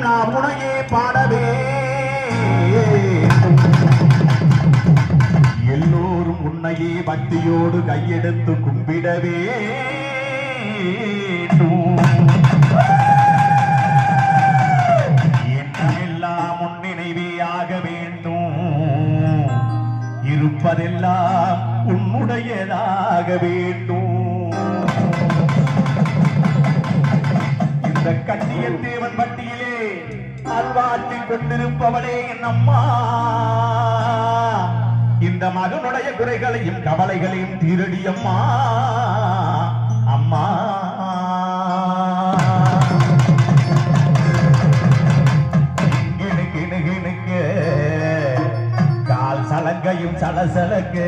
நான் உனையே பாடவே எல்லோரும் உன்னையே பக்தியோடு கையெடுத்து கும்பிடவே என்னெல்லாம் உன் நினைவே ஆக வேண்டும் இருப்பதெல்லாம் உன்னுடையதாக வேண்டும் இந்த கண்ணியத்தேவன் பட்டியிலே அல்வாற்றில் கொண்டிருப்பவளே என் அம்மா இந்த மகனுடைய குறைகளையும் கவலைகளையும் தீரடி அம்மா அம்மா கிணுகிணுகிணுக்கு கால் சலங்கையும் சலசலக்கு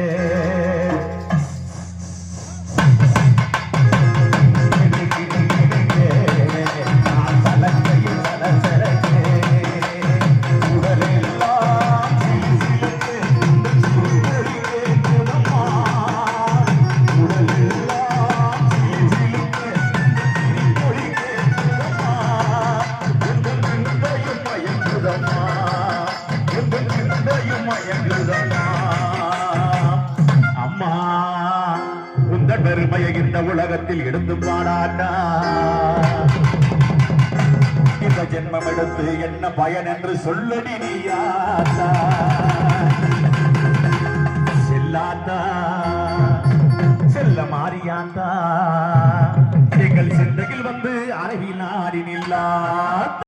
அம்மா உந்த பெருமையை இந்த உலகத்தில் எடுத்து பாடாட்டா இந்த ஜென்மம் எடுத்து என்ன பயன் என்று சொல்லடி நீயாத்தா செல்லாத்தா செல்ல மாறியாத்தா எங்கள் சிந்தையில் வந்து அரவினாரினில்லா